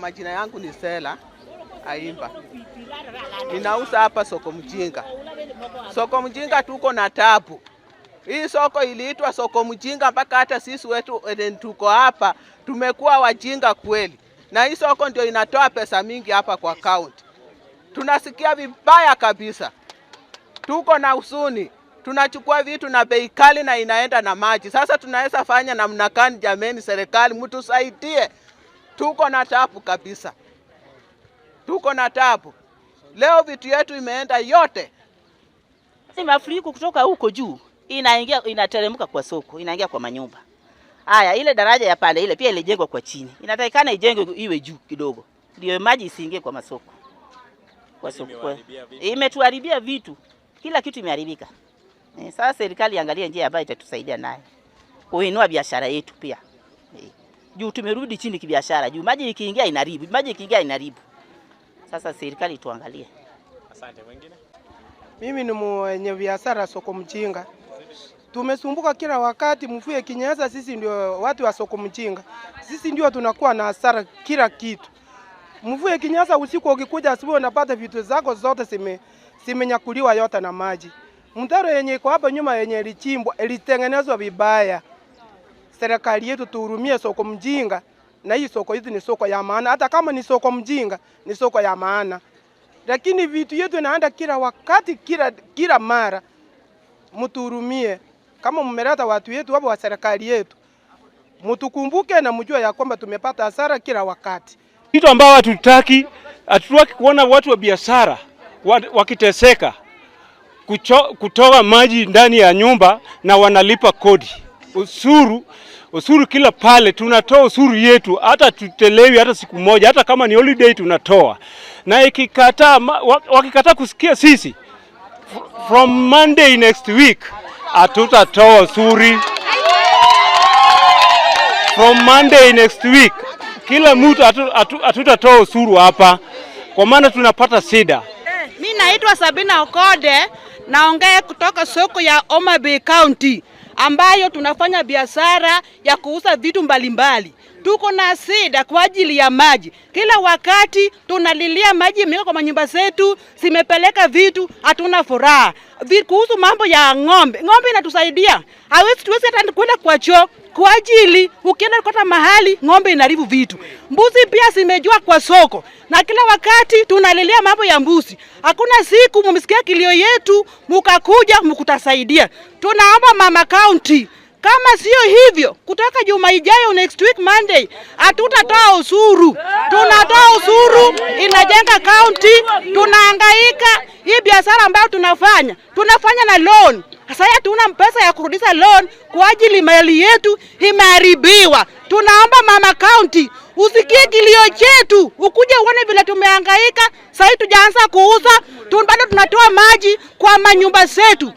majina yangu ni Sela Aimba. Ninauza hapa soko Mjinga. Soko Mjinga tuko na tabu. Hii soko iliitwa soko Mjinga mpaka hata sisi wetu tuko hapa tumekuwa wajinga kweli. Na hii soko ndio inatoa pesa mingi hapa kwa county. Tunasikia vibaya kabisa. Tuko na usuni. Tunachukua vitu na bei kali na inaenda na maji. Sasa tunaweza fanya namna gani jameni, serikali mtusaidie. Tuko na tabu kabisa. Tuko na tabu. Leo vitu yetu imeenda yote. Mafuriko kutoka huko juu inaingia, inateremka kwa soko, inaingia kwa manyumba. Haya, ile daraja ya pale ile pia ilijengwa kwa chini. Inatakikana ijengwe iwe juu kidogo, ndio maji isiingie kwa masoko. Kwa soko imetuharibia vitu, kila kitu imeharibika. Sasa serikali angalia njia ambayo itatusaidia naye kuinua biashara yetu pia. Juu tumerudi chini kibiashara, juu maji ikiingia inaharibu, maji ikiingia inaharibu. Sasa serikali tuangalie. Asante. Wengine? Mimi ni mwenye biashara soko Mjinga. Tumesumbuka kila wakati, mvua ikinyesha sisi ndio watu wa soko Mjinga. Sisi ndio tunakuwa na hasara kila kitu. Mvua ikinyesha usiku ukikuja asubuhi unapata vitu zako zote zimenyakuliwa yote na maji. Mtaro yenye iko hapa nyuma yenye ilichimbwa ilitengenezwa vibaya. Serikali yetu tuhurumie soko Mjinga, na hii soko hizi ni soko ya maana. Hata kama ni soko Mjinga ni soko ya maana. Lakini vitu yetu inaenda kila wakati kila mara. Mtuhurumie. Kama mmeleta watu yetu hapo wa serikali yetu, mtukumbuke na mjue ya kwamba tumepata hasara kila wakati. Kitu ambao hatutaki kuona watu wa biashara wakiteseka kutoa maji ndani ya nyumba na wanalipa kodi. Usuru kila pale tunatoa usuru yetu, hata tutelewi hata siku moja, hata kama ni holiday tunatoa. Na wakikataa kusikia sisi, from Monday next week hatutatoa usuru. From Monday next week kila mtu hatutatoa usuru hapa, kwa maana tunapata shida. Mimi naitwa Sabina Okode, naongea kutoka soko ya Homabay County ambayo tunafanya biashara ya kuuza vitu mbalimbali. Tuko na shida kwa ajili ya maji. Kila wakati tunalilia maji mingi kwa manyumba zetu, zimepeleka vitu, hatuna furaha. Kuhusu mambo ya ng'ombe. Ng'ombe inatusaidia. Tuwezi hata kwenda kwa choo kwa ajili ukienda kota mahali ng'ombe inaharibu vitu. Mbuzi pia zimejua kwa soko. Na kila wakati tunalilia mambo ya mbuzi. Hakuna siku mmesikia kilio yetu mkakuja mkutasaidia. Tunaomba mama county, kama sio hivyo, kutoka juma ijayo next week Monday, hatutatoa usuru. Tunatoa usuru, inajenga county, tunahangaika. Hii biashara ambayo tunafanya na loan. Sasa hatuna pesa ya kurudisha loan kwa ajili mali yetu imeharibiwa. Tunaomba mama county, usikie kilio chetu, ukuje uone vile tumehangaika. Sasa tujaanza kuuza, bado tunatoa maji kwa manyumba zetu.